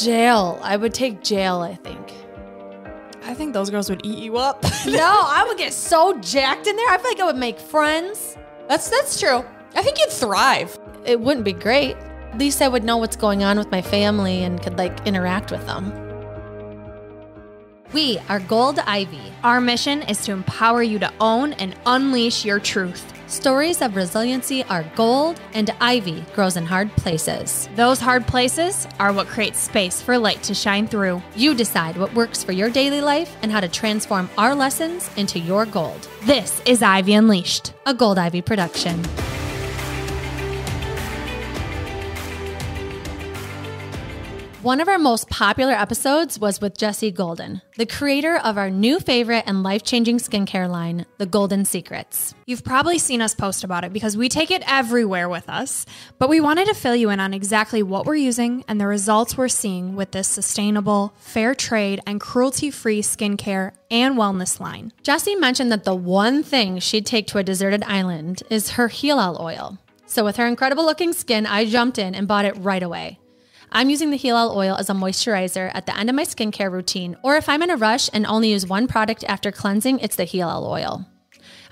Jail. I would take jail, I think. I think those girls would eat you up. No, I would get so jacked in there. I feel like I would make friends. That's true. I think you'd thrive. It wouldn't be great. At least I would know what's going on with my family and could like interact with them. We are Gold Ivy. Our mission is to empower you to own and unleash your truth. Stories of resiliency are gold, and ivy grows in hard places. Those hard places are what create space for light to shine through. You decide what works for your daily life and how to transform our lessons into your gold. This is Ivy Unleashed, A Gold Ivy production. One of our most popular episodes was with Jessie Golden, the creator of our new favorite and life-changing skincare line, The Golden Secrets. You've probably seen us post about it because we take it everywhere with us, but we wanted to fill you in on exactly what we're using and the results we're seeing with this sustainable, fair trade, and cruelty-free skincare and wellness line. Jessie mentioned that the one thing she'd take to a deserted island is her heel oil. So with her incredible-looking skin, I jumped in and bought it right away. I'm using the heel oil as a moisturizer at the end of my skincare routine, or if I'm in a rush and only use one product after cleansing, it's the heel oil.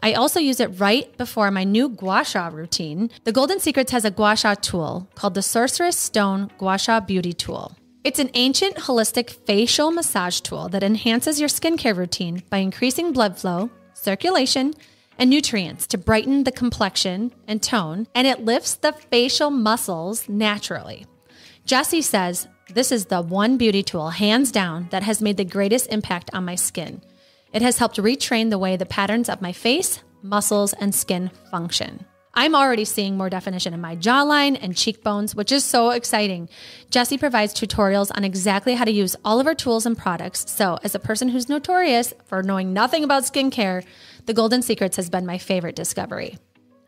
I also use it right before my new gua sha routine. The Golden Secrets has a gua sha tool called the Sorceress Stone Gua Sha Beauty Tool. It's an ancient holistic facial massage tool that enhances your skincare routine by increasing blood flow, circulation, and nutrients to brighten the complexion and tone, and it lifts the facial muscles naturally. Jessie says, this is the one beauty tool, hands down, that has made the greatest impact on my skin. It has helped retrain the way the patterns of my face, muscles, and skin function. I'm already seeing more definition in my jawline and cheekbones, which is so exciting. Jessie provides tutorials on exactly how to use all of her tools and products. So as a person who's notorious for knowing nothing about skincare, The Golden Secrets has been my favorite discovery.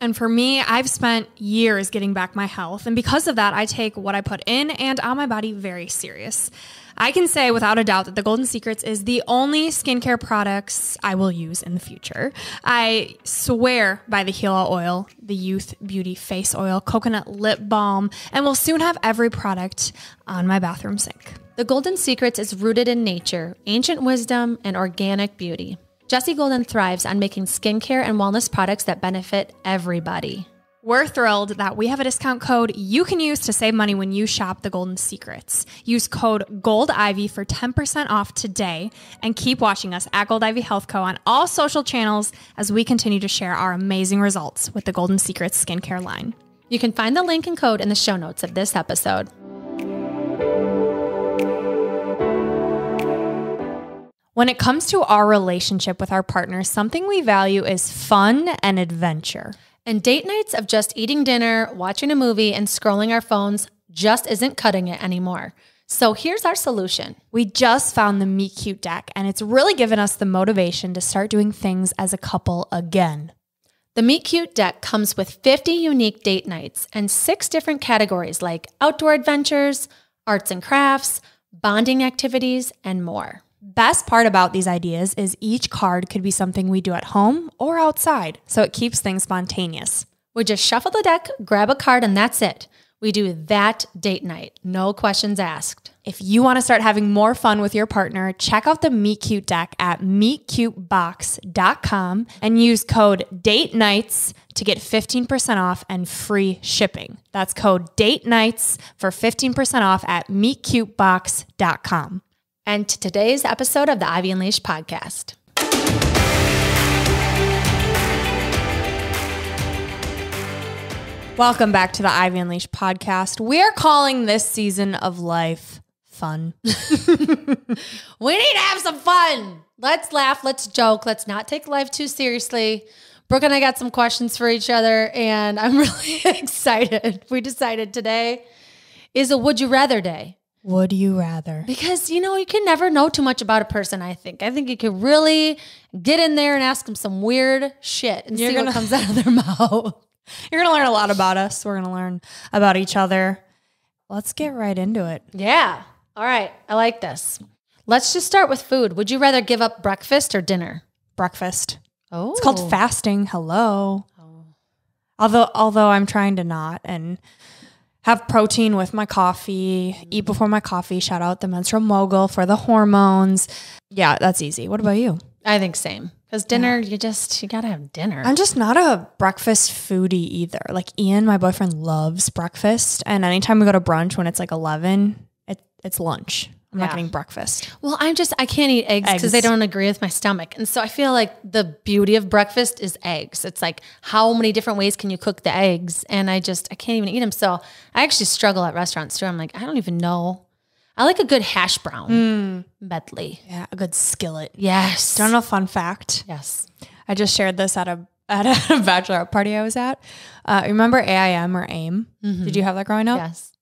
And for me, I've spent years getting back my health. And because of that, I take what I put in and on my body very serious. I can say without a doubt that the Golden Secrets is the only skincare products I will use in the future. I swear by the heel oil, the Youth Beauty Face Oil, coconut lip balm, and will soon have every product on my bathroom sink. The Golden Secrets is rooted in nature, ancient wisdom, and organic beauty. Jessie Golden thrives on making skincare and wellness products that benefit everybody. We're thrilled that we have a discount code you can use to save money when you shop The Golden Secrets. Use code GOLDIVY for 10% off today and keep watching us at Gold Ivy Health Co. on all social channels as we continue to share our amazing results with the Golden Secrets skincare line. You can find the link and code in the show notes of this episode. When it comes to our relationship with our partners, something we value is fun and adventure. And date nights of just eating dinner, watching a movie, and scrolling our phones just isn't cutting it anymore. So here's our solution. We just found the Meet Cute deck, and it's really given us the motivation to start doing things as a couple again. The Meet Cute deck comes with 50 unique date nights and 6 different categories like outdoor adventures, arts and crafts, bonding activities, and more. Best part about these ideas is each card could be something we do at home or outside, so it keeps things spontaneous. We just shuffle the deck, grab a card, and that's it. We do that date night, no questions asked. If you want to start having more fun with your partner, check out the Meet Cute deck at meetcutebox.com and use code DATENIGHTS to get 15% off and free shipping. That's code DATENIGHTS for 15% off at meetcutebox.com. And to today's episode of the Ivy Unleashed podcast. Welcome back to the Ivy Unleashed podcast. We are calling this season of life fun. We need to have some fun. Let's laugh. Let's joke. Let's not take life too seriously. Brooke and I got some questions for each other, and I'm really excited. We decided today is a would you rather day. Would you rather? Because, you know, you can never know too much about a person, I think. I think you could really get in there and ask them some weird shit and see what comes out of their mouth. You're going to learn a lot about us. We're going to learn about each other. Let's get right into it. Yeah. All right. I like this. Let's just start with food. Would you rather give up breakfast or dinner? Breakfast. Oh. It's called fasting. Hello. Oh. Although I'm trying to not, and have protein with my coffee, eat before my coffee, shout out the menstrual mogul for the hormones. Yeah, that's easy. What about you? I think same. Because dinner, you gotta have dinner. I'm just not a breakfast foodie either. Like Ian, my boyfriend, loves breakfast. And anytime we go to brunch when it's like 11, it's lunch. I'm not getting breakfast. Well, I can't eat eggs because they don't agree with my stomach. And so I feel like the beauty of breakfast is eggs. It's like, how many different ways can you cook the eggs? And I can't even eat them. So I actually struggle at restaurants too. I'm like, I don't even know. I like a good hash brown medley. Yeah, a good skillet. Yes. Don't know a fun fact? Yes. I just shared this at a bachelorette party I was at. Remember AIM or AIM? Did you have that growing up? Yes.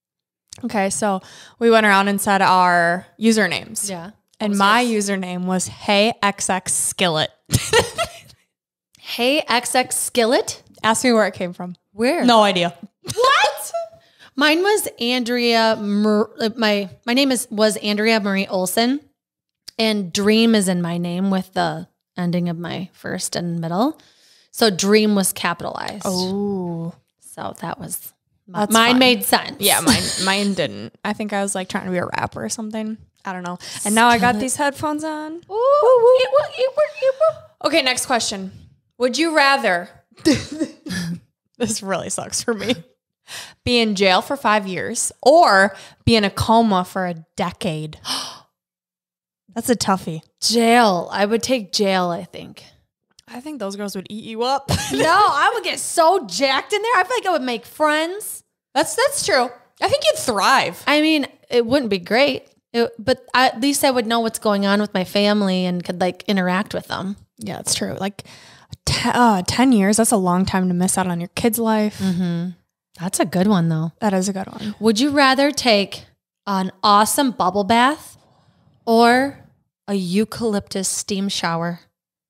Okay, so we went around and said our usernames. Yeah. And my username was Hey XX Skillet. Hey XX Skillet? Ask me where it came from. Where? No idea. What? Mine was Andrea. My name was Andrea Marie Olson, and Dream is in my name with the ending of my first and middle. So Dream was capitalized. Oh, so that was That's mine. fun. Made sense. Yeah, mine didn't. I think I was like trying to be a rapper or something. I don't know. And now I got these headphones on. Ooh. Okay, next question. Would you rather? This really sucks for me. Be in jail for 5 years or be in a coma for a decade? That's a toughie. Jail. I would take jail, I think. I think those girls would eat you up. No, I would get so jacked in there. I feel like I would make friends. That's true. I think you'd thrive. I mean, it wouldn't be great, but at least I would know what's going on with my family and could like interact with them. Yeah, it's true. Like 10 years, that's a long time to miss out on your kid's life. Mm-hmm. That's a good one, though. That is a good one. Would you rather take an awesome bubble bath or a eucalyptus steam shower?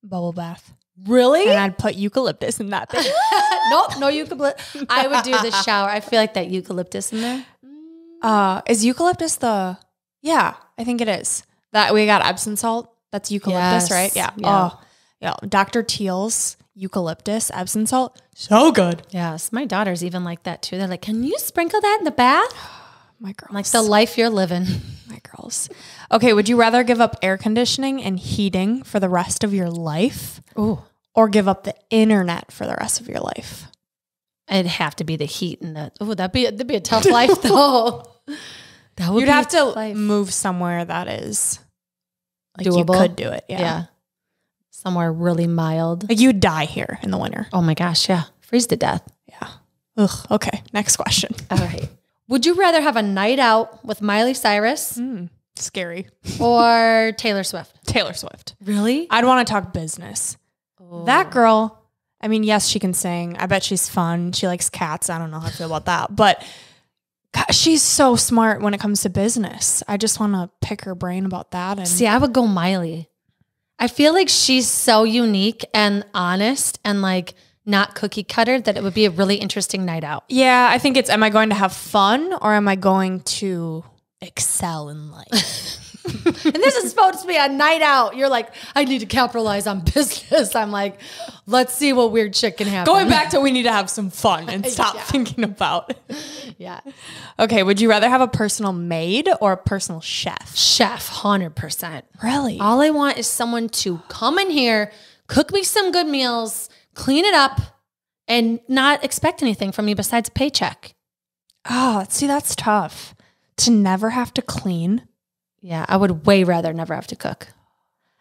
Bubble bath. Really? And I'd put eucalyptus in that thing. Nope, no eucalyptus. I would do the shower. I feel like that eucalyptus in there. Is eucalyptus yeah, I think it is. That we got Epsom salt. That's eucalyptus, Yes. right? Yeah. Yeah. Oh, yeah. Dr. Teal's eucalyptus Epsom salt. So good. Yes, my daughters even like that too. They're like, can you sprinkle that in the bath? My girls. Like the life you're living. My girls. Okay, would you rather give up air conditioning and heating for the rest of your life? Ooh. Or give up the internet for the rest of your life? It'd have to be the heat and the. Oh, that'd be a tough life though. That would You'd be have a to tough life. move somewhere that is like Doable. you could do it. Yeah. Somewhere really mild. Like you'd die here in the winter. Oh my gosh, yeah. Freeze to death. Yeah. Ugh. Okay. Next question. All right. Would you rather have a night out with Miley Cyrus Scary. or Taylor Swift? Taylor Swift. Really? I'd want to talk business. That girl, I mean, yes, she can sing. I bet she's fun. She likes cats. I don't know how I feel about that. But God, she's so smart when it comes to business. I just want to pick her brain about that. And See, I would go Miley. I feel like she's so unique and honest and like not cookie cutter that it would be a really interesting night out. yeah, I think it's, am I going to have fun or am I going to excel in life? And this is supposed to be a night out. You're like, I need to capitalize on business. I'm like, let's see what weird shit can happen. Going back to we need to have some fun and stop thinking about. Yeah. Okay, would you rather have a personal maid or a personal chef? Chef, 100%. Really? All I want is someone to come in here, cook me some good meals, clean it up, and not expect anything from me besides a paycheck. Oh, see, that's tough. To never have to clean. Yeah, I would way rather never have to cook.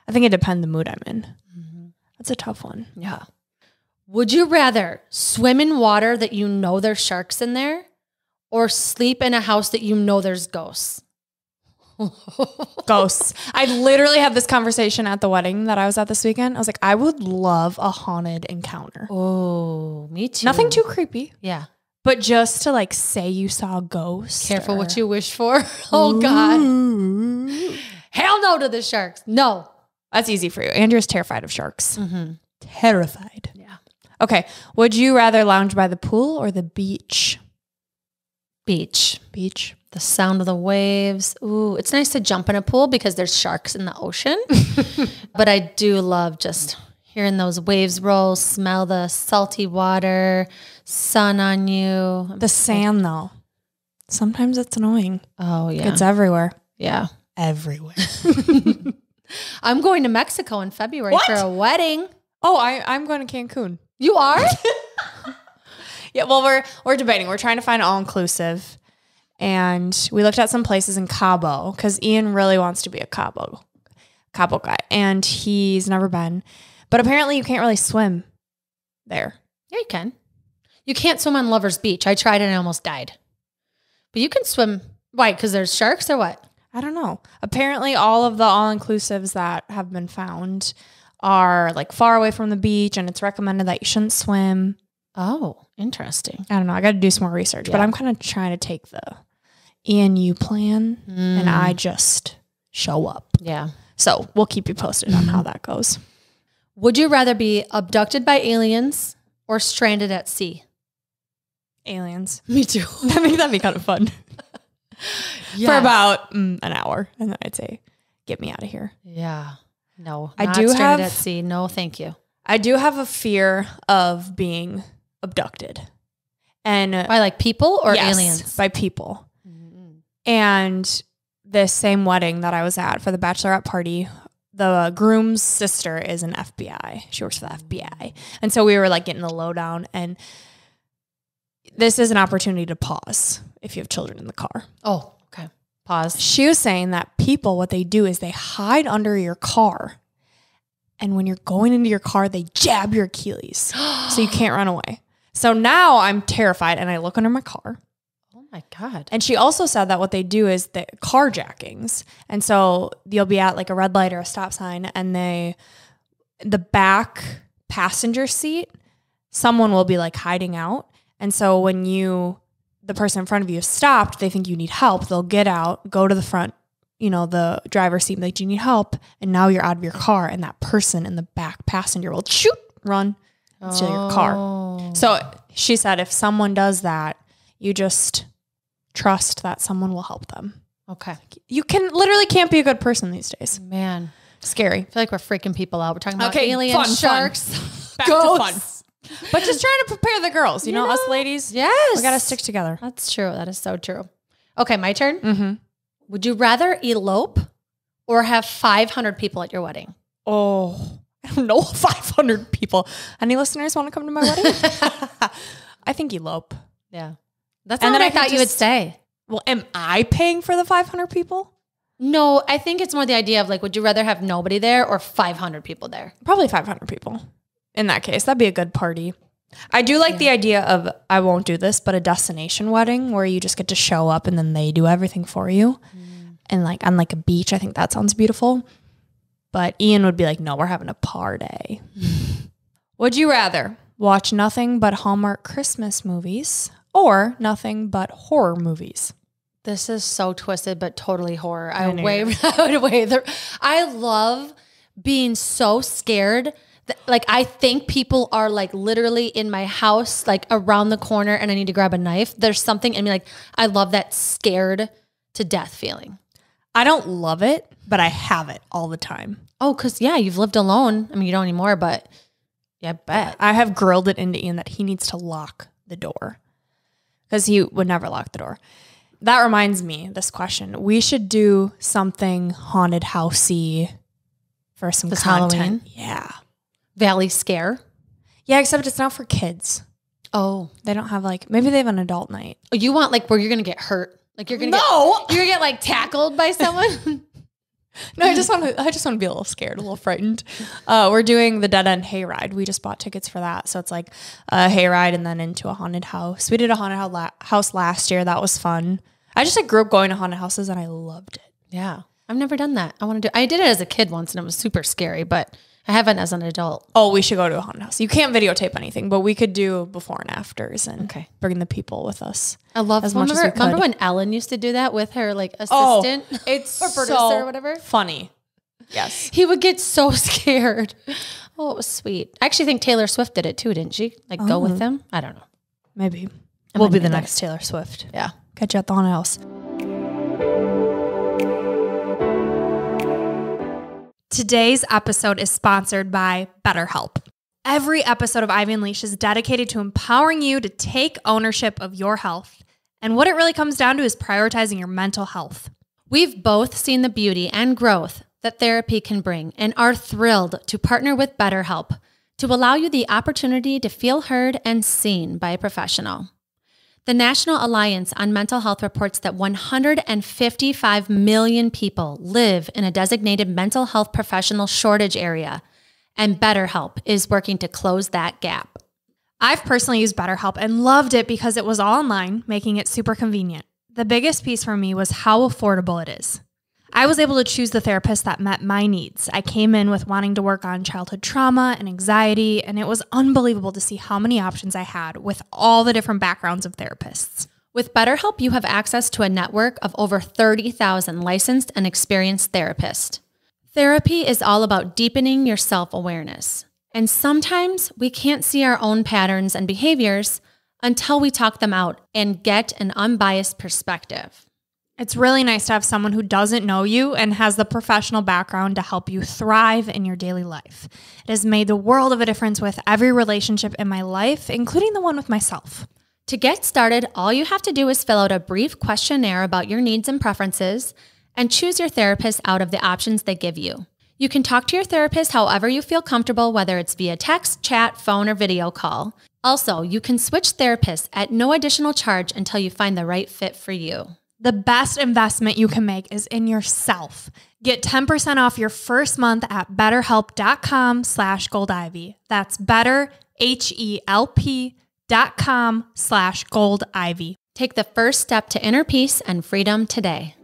I think it depends the mood I'm in. That's a tough one. Yeah. Would you rather swim in water that you know there's sharks in there or sleep in a house that you know there's ghosts? Ghosts. I literally had this conversation at the wedding that I was at this weekend. I was like, I would love a haunted encounter. Oh, me too. Nothing too creepy, Yeah. but just to like say you saw a ghost. Careful what you wish for. Oh, God. Hell no to the sharks. No. That's easy for you. Andrew's terrified of sharks. Terrified. Yeah. Okay. Would you rather lounge by the pool or the beach? Beach. Beach. The sound of the waves. Ooh, it's nice to jump in a pool because there's sharks in the ocean. But I do love just hearing those waves roll, smell the salty water, sun on you. The sand though. Sometimes it's annoying. Oh, yeah. It's everywhere. Yeah. Everywhere. I'm going to Mexico in February for a wedding. Oh, I'm going to Cancun. You are? Yeah, well, we're debating. We're trying to find all-inclusive. And we looked at some places in Cabo because Ian really wants to be a Cabo guy. And he's never been. But apparently you can't really swim there. Yeah, you can. You can't swim on Lover's Beach. I tried it and I almost died. But you can swim. Why? Because there's sharks or what? I don't know. Apparently all of the all-inclusives that have been found are like far away from the beach, and it's recommended that you shouldn't swim. Oh, interesting. I don't know. I got to do some more research, but I'm kind of trying to take the ENU plan and I just show up. Yeah. So we'll keep you posted on how that goes. Would you rather be abducted by aliens or stranded at sea? Aliens. Me too. I think that'd be kind of fun. For about an hour. And then I'd say, get me out of here. Yeah. No, I not do stranded have- at sea. No, thank you. I do have a fear of being abducted. And By like people or yes, aliens? by people. And this same wedding that I was at for the bachelorette party, the groom's sister is an FBI. She works for the FBI. And so we were like getting the lowdown, and this is an opportunity to pause if you have children in the car. Oh, okay. Pause. She was saying that people, what they do is they hide under your car. And when you're going into your car, they jab your Achilles so you can't run away. So now I'm terrified and I look under my car. Oh my God. And she also said that what they do is the carjackings. And so you'll be at like a red light or a stop sign, and the back passenger seat, someone will be like hiding out. And so when the person in front of you is stopped, they think you need help. They'll get out, go to the front, the driver's seat, like, do you need help? And now you're out of your car, and that person in the back passenger will run to your car. So she said if someone does that, you just trust that someone will help them. Okay. You literally can't be a good person these days. Man. Scary. I feel like we're freaking people out. We're talking about Okay, aliens, fun. sharks, Back ghosts. to fun. But just trying to prepare the girls, you know, us ladies. Yes. We got to stick together. That's true. That is so true. Okay, my turn. Mm-hmm. Would you rather elope or have 500 people at your wedding? Oh, I don't know 500 people. Any listeners want to come to my wedding? I think elope. Yeah. That's And not then what I I thought could you would just- say. Well, am I paying for the 500 people? No, I think it's more the idea of like, would you rather have nobody there or 500 people there? Probably 500 people. In that case, that'd be a good party. I do like the idea of, I won't do this, but a destination wedding where you just get to show up and then they do everything for you. And like on like a beach, I think that sounds beautiful. But Ian would be like, no, we're having a party. Would you rather watch nothing but Hallmark Christmas movies or nothing but horror movies? This is so twisted, but totally horror. I I would weigh I love being so scared that, like, I think people are like literally in my house, like around the corner, and I need to grab a knife. There's something in me, like, I love that scared to death feeling. I don't love it, but I have it all the time. Oh, because yeah, you've lived alone. I mean, you don't anymore, but yeah, I bet. I have grilled it into Ian that he needs to lock the door because he would never lock the door. That reminds me, this question. We should do something haunted housey for some This content. Halloween? Yeah. Valley Scare. Yeah, except it's not for kids. Oh, They don't have like, maybe they have an adult night. you want like where you're gonna get hurt? Like you're gonna No! you're gonna get like tackled by someone? No, I just want to be a little scared, a little frightened. We're doing the Dead End Hayride. We just bought tickets for that. So it's like a hayride and then into a haunted house. We did a haunted house last year. That was fun. I just like grew up going to haunted houses and I loved it. Yeah. I've never done that. I did it as a kid once and it was super scary, but I haven't as an adult. Oh, we should go to a haunted house. You can't videotape anything, but we could do before and afters and bring the people with us. I love as much as we could. Remember when Ellen used to do that with her like assistant? It's or producer so or whatever? funny. Yes. He would get so scared. Oh, it was sweet. I actually think Taylor Swift did it too, didn't she? Like go with them? I don't know. Maybe. I We'll might be need the that. next Taylor Swift. Yeah. Catch you at the haunted house. Today's episode is sponsored by BetterHelp. Every episode of Ivy Unleashed is dedicated to empowering you to take ownership of your health And what it really comes down to is prioritizing your mental health. We've both seen the beauty and growth that therapy can bring and are thrilled to partner with BetterHelp to allow you the opportunity to feel heard and seen by a professional. The National Alliance on Mental Health reports that 155 million people live in a designated mental health professional shortage area, and BetterHelp is working to close that gap. I've personally used BetterHelp and loved it because it was all online, making it super convenient. The biggest piece for me was how affordable it is. I was able to choose the therapist that met my needs. I came in with wanting to work on childhood trauma and anxiety, and it was unbelievable to see how many options I had with all the different backgrounds of therapists. With BetterHelp, you have access to a network of over 30,000 licensed and experienced therapists. Therapy is all about deepening your self-awareness. And sometimes we can't see our own patterns and behaviors until we talk them out and get an unbiased perspective. It's really nice to have someone who doesn't know you and has the professional background to help you thrive in your daily life. It has made the world of a difference with every relationship in my life, including the one with myself. To get started, all you have to do is fill out a brief questionnaire about your needs and preferences and choose your therapist out of the options they give you. You can talk to your therapist however you feel comfortable, whether it's via text, chat, phone, or video call. Also, you can switch therapists at no additional charge until you find the right fit for you. The best investment you can make is in yourself. Get 10% off your first month at betterhelp.com/goldivy. That's betterhelp.com/goldivy. Take the first step to inner peace and freedom today.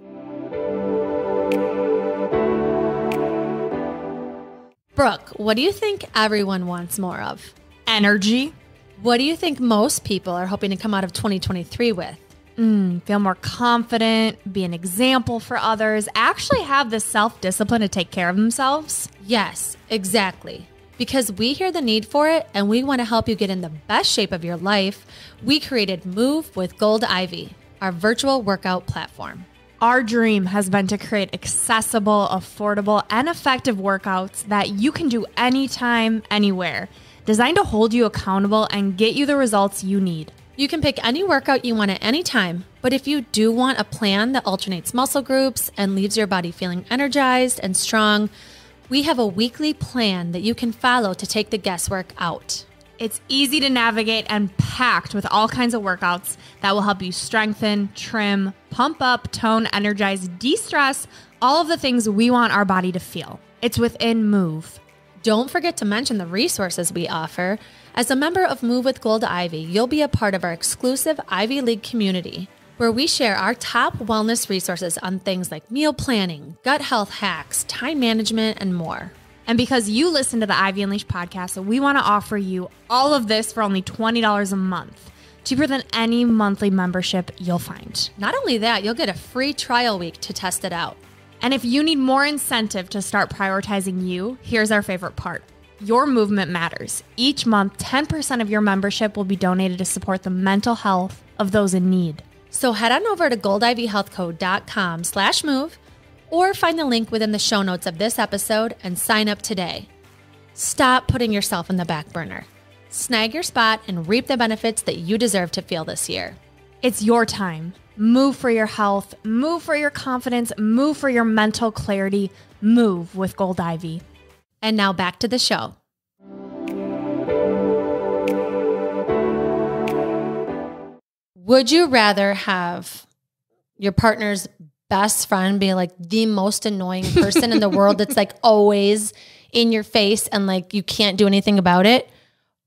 Brooke, what do you think everyone wants more of? Energy. What do you think most people are hoping to come out of 2023 with? Feel more confident, be an example for others, actually have the self-discipline to take care of themselves. Yes, exactly. Because we hear the need for it and we want to help you get in the best shape of your life, we created Move with GOLDIVY, our virtual workout platform. Our dream has been to create accessible, affordable, and effective workouts that you can do anytime, anywhere, designed to hold you accountable and get you the results you need. You can pick any workout you want at any time, but if you do want a plan that alternates muscle groups and leaves your body feeling energized and strong, we have a weekly plan that you can follow to take the guesswork out. It's easy to navigate and packed with all kinds of workouts that will help you strengthen, trim, pump up, tone, energize, de-stress, all of the things we want our body to feel. It's within Move. Don't forget to mention the resources we offer. As a member of Move with GOLDIVY, you'll be a part of our exclusive Ivy League community, where we share our top wellness resources on things like meal planning, gut health hacks, time management, and more. And because you listen to the Ivy Unleashed podcast, we want to offer you all of this for only $20 a month, cheaper than any monthly membership you'll find. Not only that, you'll get a free trial week to test it out. And if you need more incentive to start prioritizing you, here's our favorite part. Your movement matters. Each month, 10% of your membership will be donated to support the mental health of those in need. So head on over to goldivyhealthco.com/move or find the link within the show notes of this episode and sign up today. Stop putting yourself in the back burner. Snag your spot and reap the benefits that you deserve to feel this year. It's your time. Move for your health, move for your confidence, move for your mental clarity, move with GOLDIVY. And now back to the show. Would you rather have your partner's best friend be like the most annoying person in the world that's like always in your face and like you can't do anything about it?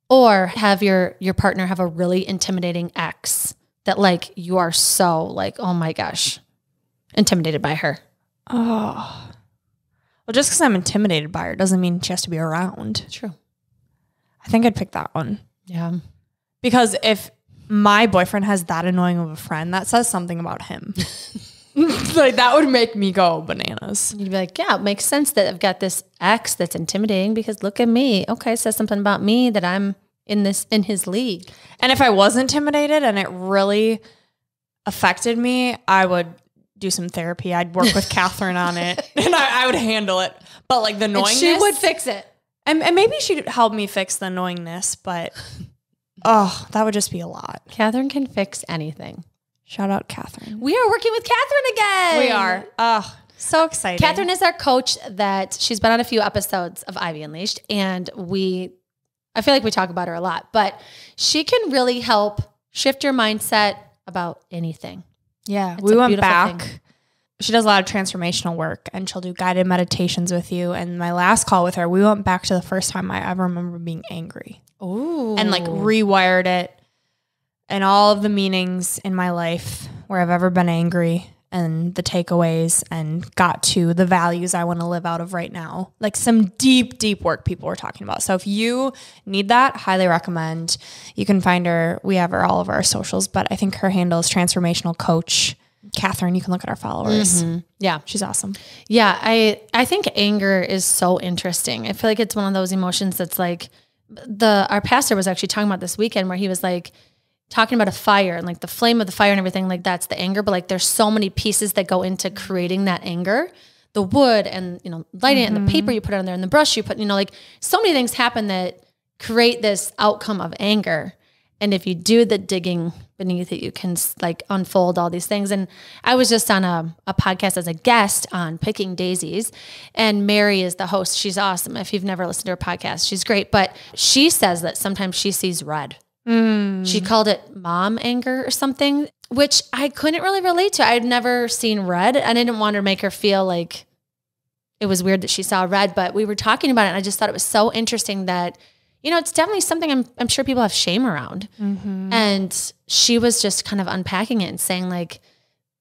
Or have your partner have a really intimidating ex that like you are so like, oh my gosh, intimidated by her? Oh. Well, just because I'm intimidated by her doesn't mean she has to be around. True. I think I'd pick that one. Yeah. Because if my boyfriend has that annoying of a friend, that says something about him. Like that would make me go bananas. You'd be like, yeah, it makes sense that I've got this ex that's intimidating because look at me. Okay, it says something about me that I'm in his league. And if I was intimidated and it really affected me, I would do some therapy. I'd work with Catherine on it and I would handle it. But like the annoyingness. And she would fix it. And maybe she'd help me fix the annoyingness, but oh, that would just be a lot. Catherine can fix anything. Shout out Catherine. We are working with Catherine again. We are. Oh, so exciting. Catherine is our coach that she's been on a few episodes of Ivy Unleashed, and I feel like we talk about her a lot, but she can really help shift your mindset about anything. Yeah. It's we a went beautiful back. thing. She does a lot of transformational work, and she'll do guided meditations with you. And my last call with her, we went back to the first time I ever remember being angry. Ooh. And like rewired it and all of the meanings in my life where I've ever been angry and the takeaways, and got to the values I want to live out of right now. Like some deep, deep work people were talking about. So if you need that, highly recommend. You can find her. We have her all of our socials, but I think her handle is Transformational Coach Catherine. You can look at our followers. Mm-hmm. Yeah. She's awesome. Yeah. I think anger is so interesting. I feel like it's one of those emotions that's like our pastor was actually talking about this weekend, where he was like, talking about a fire and like the flame of the fire and everything, like that's the anger. But like there's so many pieces that go into creating that anger, the wood and, lighting it and the paper you put on there and the brush you put, like so many things happen that create this outcome of anger. And if you do the digging beneath it, you can like unfold all these things. And I was just on a podcast as a guest on Picking Daisies, and Mary is the host. She's awesome. If you've never listened to her podcast, she's great. But she says that sometimes she sees red. She called it mom anger or something, which I couldn't really relate to. I'd never seen red, and I didn't want to make her feel like it was weird that she saw red, but we were talking about it, and I just thought it was so interesting that, it's definitely something I'm sure people have shame around. Mm-hmm. And she was just kind of unpacking it and saying like,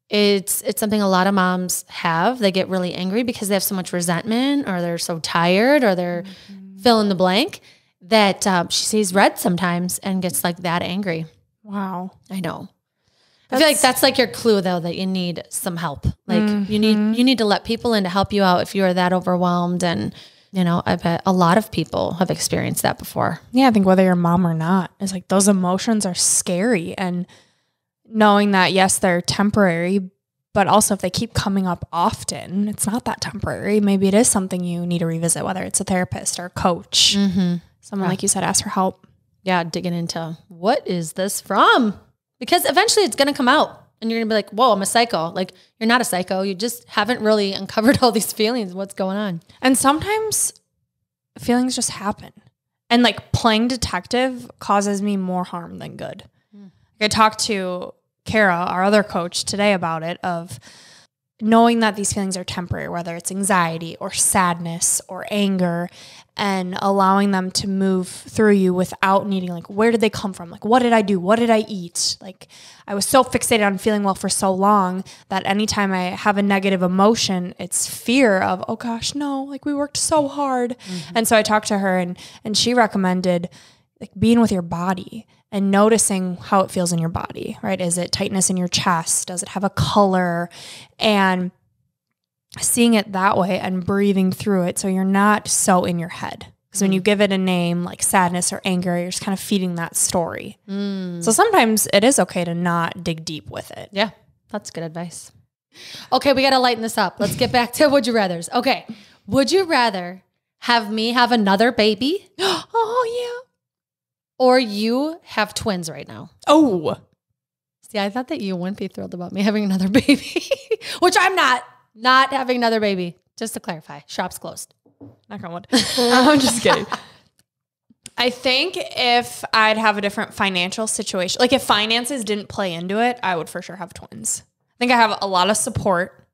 it's something a lot of moms have. They get really angry because they have so much resentment, or they're so tired, or they're fill in the blank, that she sees red sometimes and gets like that angry. Wow. I know. I feel like that's like your clue though, that you need some help. Like you need to let people in to help you out if you are that overwhelmed. And, I bet a lot of people have experienced that before. Yeah. I think whether you're a mom or not, it's like those emotions are scary, and knowing that, yes, they're temporary, but also if they keep coming up often, it's not that temporary. Maybe it is something you need to revisit, whether it's a therapist or a coach. Mm-hmm. Someone, like you said, ask for help. Yeah, digging into what is this from? Because eventually it's going to come out, and you're going to be like, whoa, I'm a psycho. Like, you're not a psycho. You just haven't really uncovered all these feelings. What's going on? And sometimes feelings just happen. And like playing detective causes me more harm than good. I talked to Kara, our other coach, today about it, of knowing that these feelings are temporary, whether it's anxiety or sadness or anger, and allowing them to move through you without needing like, where did they come from? Like, what did I do? What did I eat? Like, I was so fixated on feeling well for so long that anytime I have a negative emotion, it's fear of, oh gosh, no, like we worked so hard. Mm-hmm. And so I talked to her, and she recommended like being with your body and noticing how it feels in your body, right? Is it tightness in your chest? Does it have a color? And seeing it that way and breathing through it so you're not so in your head. Because when you give it a name like sadness or anger, you're just kind of feeding that story. So sometimes it is okay to not dig deep with it. Yeah, that's good advice. Okay, we got to lighten this up. Let's get back to would you rathers. Okay, would you rather have me have another baby? Oh, yeah. Or you have twins right now? Oh. See, I thought that you wouldn't be thrilled about me having another baby, which I'm not having another baby. Just to clarify, shop's closed. Knock on wood. I'm just kidding. I think if I'd have a different financial situation, like if finances didn't play into it, I would for sure have twins. I think I have a lot of support.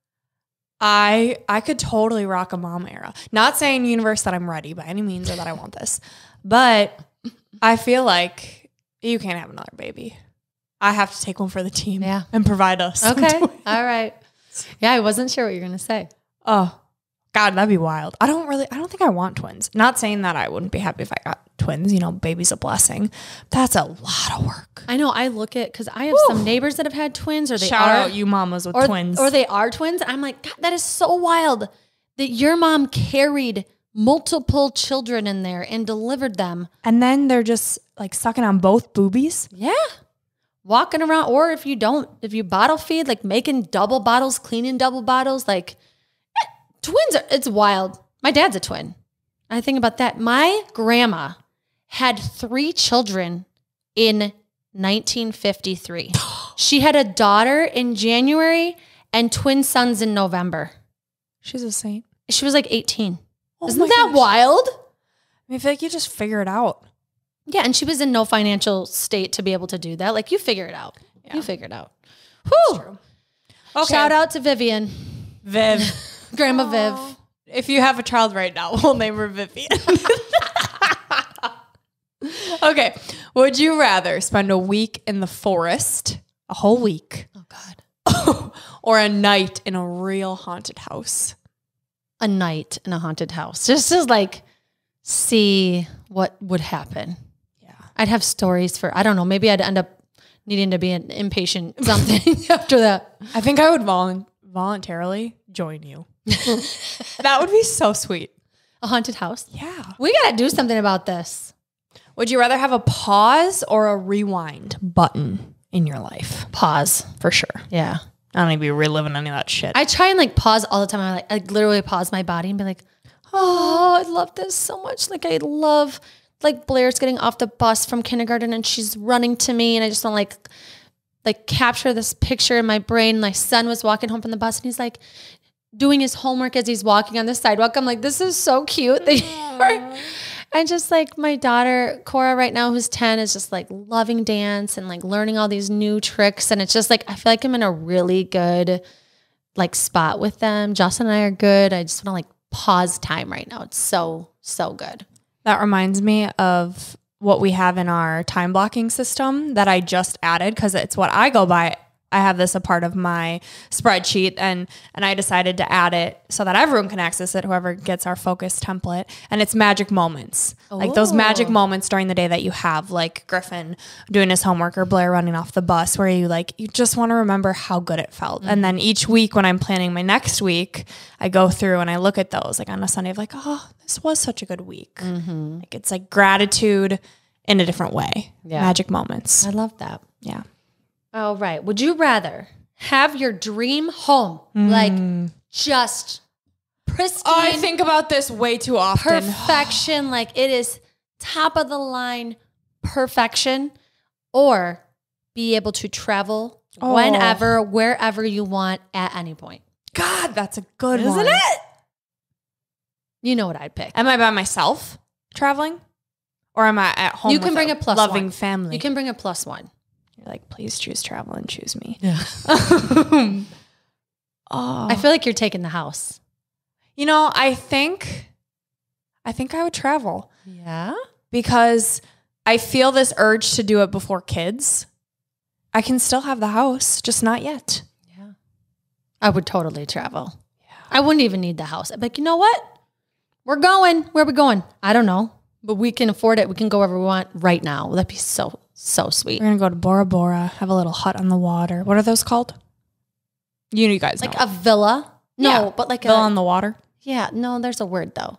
I could totally rock a mom era. Not saying, universe, that I'm ready by any means or that I want this, but I feel like you can't have another baby. I have to take one for the team and provide us. Okay. All right. Yeah, I wasn't sure what you were going to say. Oh, God, that'd be wild. I don't think I want twins. Not saying that I wouldn't be happy if I got twins. Baby's a blessing. That's a lot of work. I know. I look at, because I have some neighbors that have had twins, or they Shout out you mamas with twins. Or they are twins. I'm like, God, that is so wild that your mom carried multiple children in there and delivered them. And then they're just like sucking on both boobies. Yeah. Walking around, or if you bottle feed, like making double bottles, cleaning double bottles, like it's wild. My dad's a twin. I think about that. My grandma had 3 children in 1953. She had a daughter in January and twin sons in November. She's a saint. She was like 18. Oh Isn't that wild? I feel like you just figure it out. Yeah, and she was in no financial state to be able to do that. Like, you figure it out. Yeah. You figure it out. Whew. Okay. Shout out to Vivian. Viv. Grandma Viv. If you have a child right now, we'll name her Vivian. Okay. Would you rather spend a week in the forest, a whole week? Oh, God. Or a night in a real haunted house? A night in a haunted house. Just to like see what would happen. Yeah. I'd have stories for, I don't know, maybe I'd end up needing to be an inpatient something after that. I think I would voluntarily join you. That would be so sweet. A haunted house? Yeah. We got to do something about this. Would you rather have a pause or a rewind button in your life? Pause. For sure. Yeah. I don't need to be reliving any of that shit. I try and like pause all the time. I literally pause my body and be like, oh, I love this so much. Like I love like Blair's getting off the bus from kindergarten and she's running to me and I just want to like capture this picture in my brain. My son was walking home from the bus and he's like doing his homework as he's walking on the sidewalk. I'm like, this is so cute. And just like my daughter, Cora, right now, who's 10, is just like loving dance and like learning all these new tricks. And it's just like, I feel like I'm in a really good like spot with them. Justin and I are good. I just want to like pause time right now. It's so, so good. That reminds me of what we have in our time blocking system that I just added because it's what I go by. I have this a part of my spreadsheet and I decided to add it so that everyone can access it, whoever gets our focus template. And it's magic moments. Oh. Like those magic moments during the day that you have, like Griffin doing his homework or Blair running off the bus where you just want to remember how good it felt. Mm-hmm. And then each week when I'm planning my next week, I go through and I look at those like on a Sunday of like, oh, this was such a good week. Mm-hmm. Like it's like gratitude in a different way. Yeah. Magic moments. I love that. Yeah. All right. Would you rather have your dream home, like just pristine? Oh, I think about this way too often. Perfection, like it is top of the line perfection, or be able to travel whenever, wherever you want at any point? God, that's a good one. Isn't it? You know what I'd pick. Am I by myself traveling? Or am I at home you can bring a plus loving one. Family? You can bring a +1. You're like, please choose travel and choose me. Yeah. I feel like you're taking the house. You know, I think I would travel. Yeah? Because I feel this urge to do it before kids. I can still have the house, just not yet. Yeah. I would totally travel. Yeah. I wouldn't even need the house. I'd be like, you know what? We're going. Where are we going? I don't know. But we can afford it. We can go wherever we want right now. That'd be so sweet. We're going to go to Bora Bora, have a little hut on the water. What are those called? You guys know. Like a villa? No, yeah, but like villa on the water? Yeah, no, there's a word though.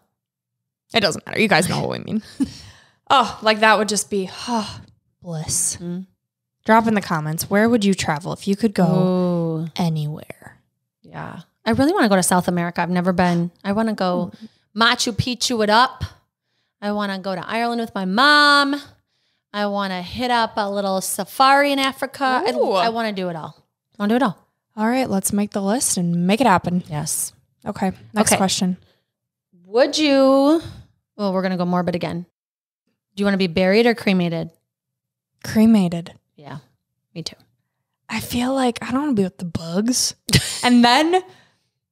It doesn't matter. You guys know what we mean. Oh, like that would just be bliss. Mm-hmm. Drop in the comments. Where would you travel if you could go anywhere? Yeah. I really want to go to South America. I've never been. I want to go Machu Picchu it up. I want to go to Ireland with my mom. I want to hit up a little safari in Africa. I want to do it all. I want to do it all. All right, let's make the list and make it happen. Yes. Okay, next question. Would you, well, we're going to go morbid again. Do you want to be buried or cremated? Cremated. Yeah, me too. I feel like I don't want to be with the bugs. And then,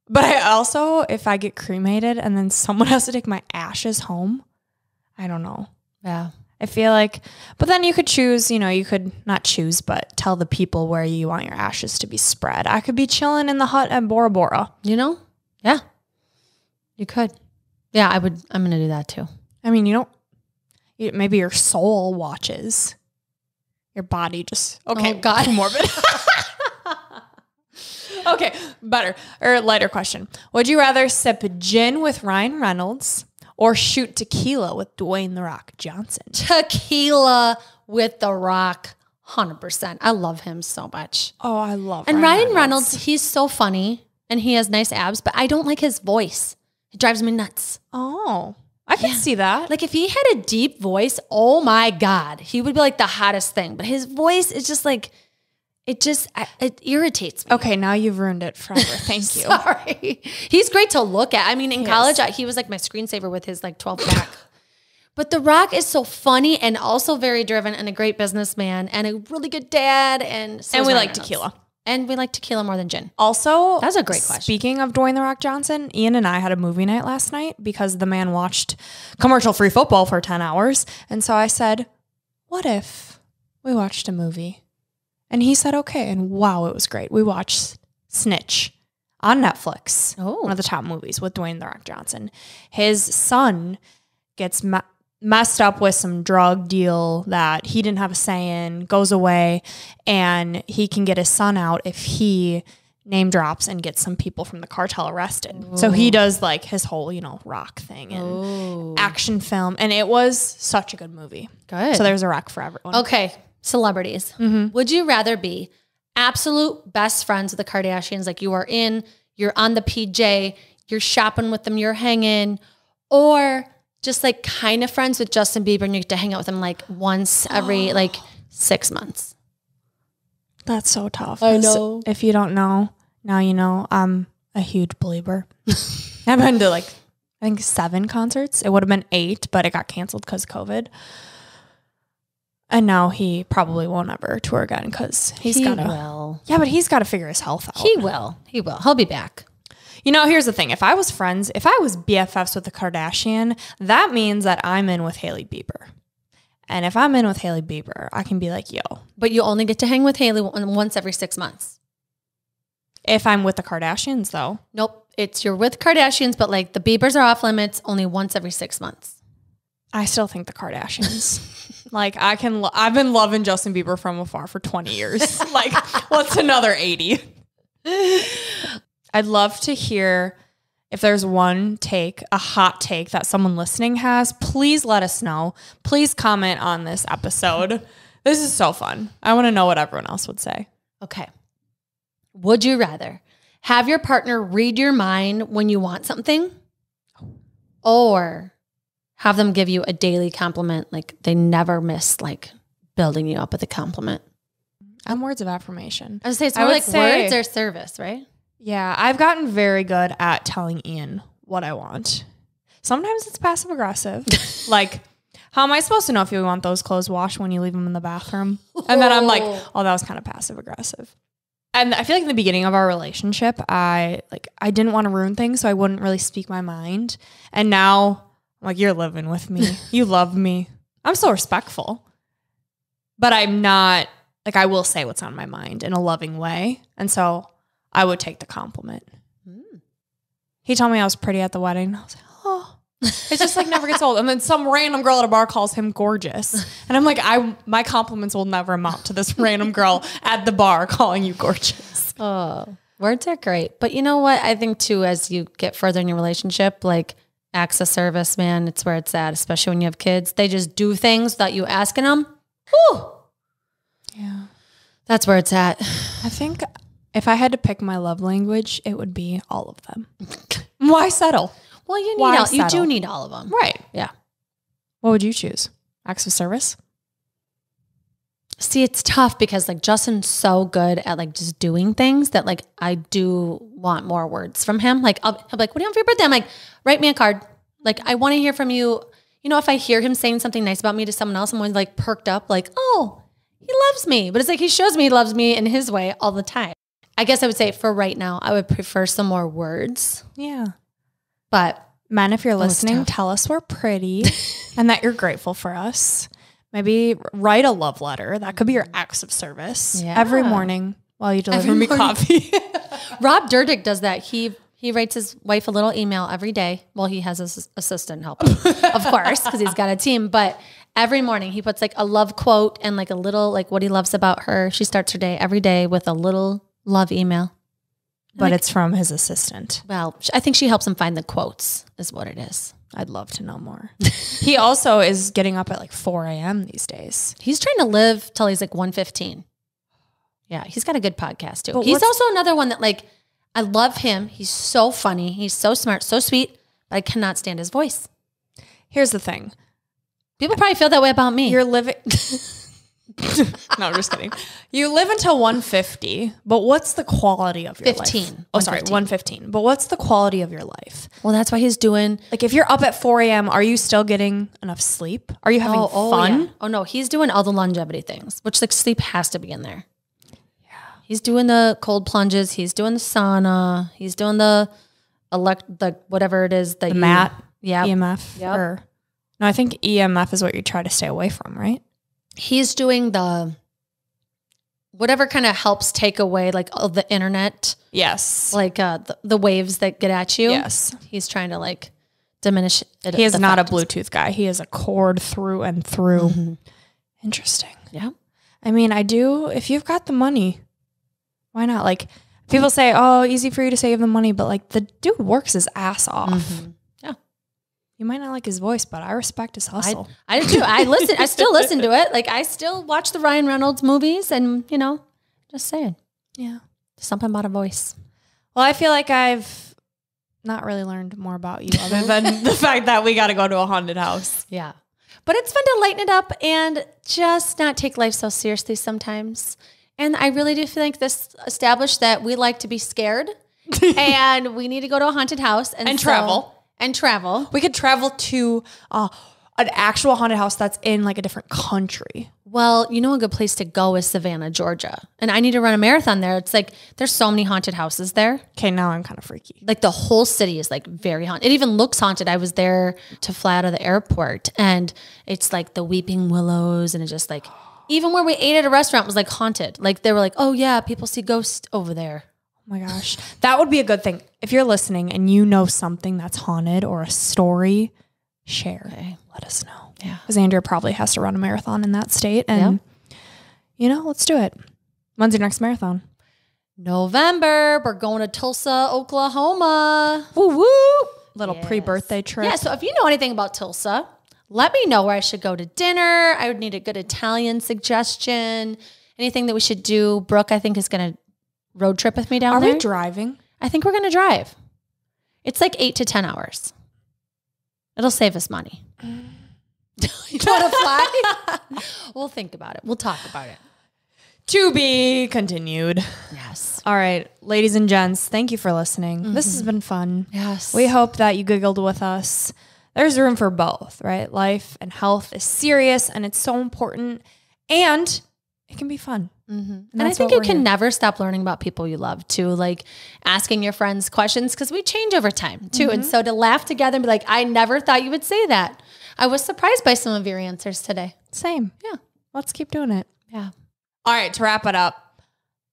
but I also, if I get cremated and then someone has to take my ashes home, I don't know. Yeah. I feel like, but then you could choose, you could not choose, but tell the people where you want your ashes to be spread. I could be chilling in the hut at Bora Bora. Yeah. You could. Yeah, I would. I'm going to do that too. I mean, maybe your soul watches. Your body just, okay. Oh, God. Morbid. Okay, better or lighter question. Would you rather sip gin with Ryan Reynolds or shoot tequila with Dwayne "The Rock" Johnson? Tequila with The Rock, 100%. I love him so much. Oh, I love him. And Ryan Reynolds, he's so funny and he has nice abs, but I don't like his voice. It drives me nuts. Oh, I I could see that. Like if he had a deep voice, oh my God, he would be like the hottest thing. But his voice is just like, it irritates me. Okay, now you've ruined it forever. Thank you. Sorry. He's great to look at. I mean, in college, he was like my screensaver with his like 12 pack. But The Rock is so funny and also very driven and a great businessman and a really good dad. And we like tequila. And we like tequila more than gin. Also, that's a great question. Speaking of Dwayne The Rock Johnson, Ian and I had a movie night last night because the man watched commercial-free football for 10 hours. And so I said, what if we watched a movie? And he said, okay. And wow, it was great. We watched Snitch on Netflix. Oh. One of the top movies with Dwayne The Rock Johnson. His son gets messed up with some drug deal that he didn't have a say in, goes away, and he can get his son out if he name drops and gets some people from the cartel arrested. Ooh. So he does like his whole, rock thing and action film. And it was such a good movie. Good. So there's a rock for everyone. Okay. Celebrities. Mm-hmm. Would you rather be absolute best friends with the Kardashians? Like you're on the PJ, you're shopping with them, you're hanging, or just like kind of friends with Justin Bieber and you get to hang out with him like once every like 6 months. That's so tough. I know. If you don't know, now you know. I'm a huge believer. I've been to like, I think 7 concerts. It would have been 8, but it got canceled because of COVID. And now he probably won't ever tour again because he's got to. Will. Yeah, but he's got to figure his health out. He will. He'll be back. Here's the thing. If I was BFFs with the Kardashian, that means that I'm in with Hailey Bieber. And if I'm in with Hailey Bieber, I can be like, yo. But you only get to hang with Hailey once every 6 months. If I'm with the Kardashians, though. Nope. You're with Kardashians, but like the Biebers are off limits only once every 6 months. I still think the Kardashians. Like I've been loving Justin Bieber from afar for 20 years. Like what's another 80? I'd love to hear if there's a hot take that someone listening has. Please let us know. Please comment on this episode. This is so fun. I want to know what everyone else would say. Okay. Would you rather have your partner read your mind when you want something or have them give you a daily compliment? Like they never miss like building you up with a compliment. I'm words of affirmation. I would say it's more like words or service, right? Yeah, I've gotten very good at telling Ian what I want. Sometimes it's passive aggressive. Like, how am I supposed to know if you want those clothes washed when you leave them in the bathroom? And then I'm like, oh, that was kind of passive aggressive. And I feel like in the beginning of our relationship, I didn't want to ruin things, so I wouldn't really speak my mind. And now I'm like, you're living with me. You love me. I'm still respectful. But I'm not, like, I will say what's on my mind in a loving way. And so I would take the compliment. He told me I was pretty at the wedding. I was like, oh, it's just like never gets old. And then some random girl at a bar calls him gorgeous. And I'm like, my compliments will never amount to this random girl at the bar calling you gorgeous. Oh, words are great. But you know what? I think too, as you get further in your relationship, like acts of service, man, it's where it's at, especially when you have kids. They just do things without you asking them. Whew. Yeah. That's where it's at. I think if I had to pick my love language, it would be all of them. Why settle? Well, you do need all of them. Right. Yeah. What would you choose? Acts of service? See, it's tough because like Justin's so good at like just doing things that like I do want more words from him. Like I'll be like, what do you want for your birthday? I'm like, write me a card. Like I want to hear from you. If I hear him saying something nice about me to someone else, I'm always like perked up like, oh, he loves me. But it's like he shows me he loves me in his way all the time. I guess I would say for right now, I would prefer some more words. Yeah. But men, if you're listening, tell us we're pretty and that you're grateful for us. Maybe write a love letter. That could be your acts of service every morning while you deliver me coffee. Rob Dyrdek does that. He writes his wife a little email every day. Well, he has his assistant help him, of course, because he's got a team. But every morning he puts like a love quote and like a little like what he loves about her. She starts her day every day with a little love email. But it's from his assistant. Well, I think she helps him find the quotes is what it is. I'd love to know more. He also is getting up at like 4 a.m. these days. He's trying to live till he's like 115. Yeah, he's got a good podcast too. He's also another one that like, I love him. He's so funny. He's so smart, so sweet, but I cannot stand his voice. Here's the thing. People probably feel that way about me. You're living... No, I'm just kidding. You live until 150, but what's the quality of your 15. life? Oh, sorry, 115. But what's the quality of your life? Well, that's why he's doing... Like, if you're up at 4 a.m., are you still getting enough sleep? Are you having fun? Yeah. Oh, no, he's doing all the longevity things, which like sleep has to be in there. Yeah. He's doing the cold plunges. He's doing the sauna. He's doing the whatever it is. The mat. Yeah. EMF. Yep. No, I think EMF is what you try to stay away from, right? He's doing the whatever kind of helps take away like the internet. Yes. Like the waves that get at you. Yes. He's trying to like diminish it. He is not a Bluetooth guy. He is a cord through and through. Mm-hmm. Interesting. Yeah. I mean, if you've got the money, why not? Like people say, oh, easy for you to save the money, but like the dude works his ass off. Mm-hmm. You might not like his voice, but I respect his hustle. I do too. I still listen to it. Like I still watch the Ryan Reynolds movies and, just saying. Yeah. Something about a voice. Well, I feel like I've not really learned more about you other than the fact that we got to go to a haunted house. Yeah. But it's fun to lighten it up and just not take life so seriously sometimes. And I really do feel like this established that we like to be scared and we need to go to a haunted house and travel. And travel. We could travel to an actual haunted house that's in like a different country. Well, a good place to go is Savannah, Georgia. And I need to run a marathon there. It's like, there's so many haunted houses there. Okay, now I'm kind of freaky. Like the whole city is like very haunted. It even looks haunted. I was there to fly out of the airport and it's like the weeping willows and it's just like, even where we ate at a restaurant was like haunted. Like they were like, oh yeah, people see ghosts over there. Oh my gosh. That would be a good thing. If you're listening and you know something that's haunted or a story, share. Okay. Let us know. Yeah. Because Andrea probably has to run a marathon in that state. And, let's do it. When's your next marathon? November. We're going to Tulsa, Oklahoma. Woo woo. Little pre-birthday trip. Yeah. So if you know anything about Tulsa, let me know where I should go to dinner. I would need a good Italian suggestion. Anything that we should do. Brooke, I think, is going to road trip with me down there. Are we driving? I think we're going to drive. It's like 8 to 10 hours. It'll save us money. You want to fly? We'll think about it. We'll talk about it. To be continued. Yes. All right, ladies and gents, thank you for listening. Mm-hmm. This has been fun. Yes. We hope that you giggled with us. There's room for both, right? Life and health is serious and it's so important and it can be fun. Mm-hmm. And I think you can never stop learning about people you love too, like asking your friends questions because we change over time too. Mm-hmm. And so to laugh together and be like, I never thought you would say that. I was surprised by some of your answers today. Same. Yeah. Let's keep doing it. Yeah. All right. To wrap it up,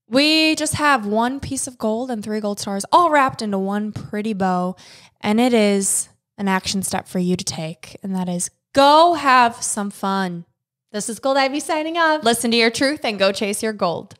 we just have one piece of gold and 3 gold stars all wrapped into one pretty bow. And it is an action step for you to take. And that is go have some fun. This is GOLDIVY signing off. Listen to your truth and go chase your gold.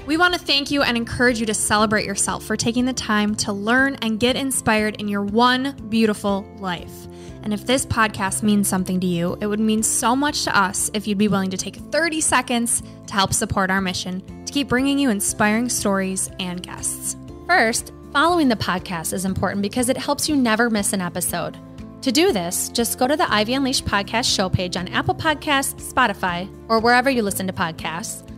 We want to thank you and encourage you to celebrate yourself for taking the time to learn and get inspired in your one beautiful life. And if this podcast means something to you, it would mean so much to us if you'd be willing to take 30 seconds to help support our mission to keep bringing you inspiring stories and guests. First, following the podcast is important because it helps you never miss an episode. To do this, just go to the Ivy Unleashed podcast show page on Apple Podcasts, Spotify, or wherever you listen to podcasts,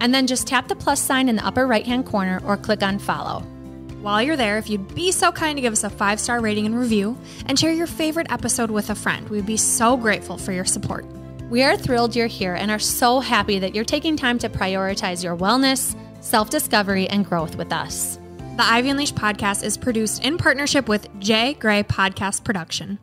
and then just tap the plus sign in the upper right-hand corner or click on follow. While you're there, if you'd be so kind to give us a 5-star rating and review and share your favorite episode with a friend, we'd be so grateful for your support. We are thrilled you're here and are so happy that you're taking time to prioritize your wellness, self-discovery, and growth with us. The Ivy Unleashed podcast is produced in partnership with J. Gray Podcast Production.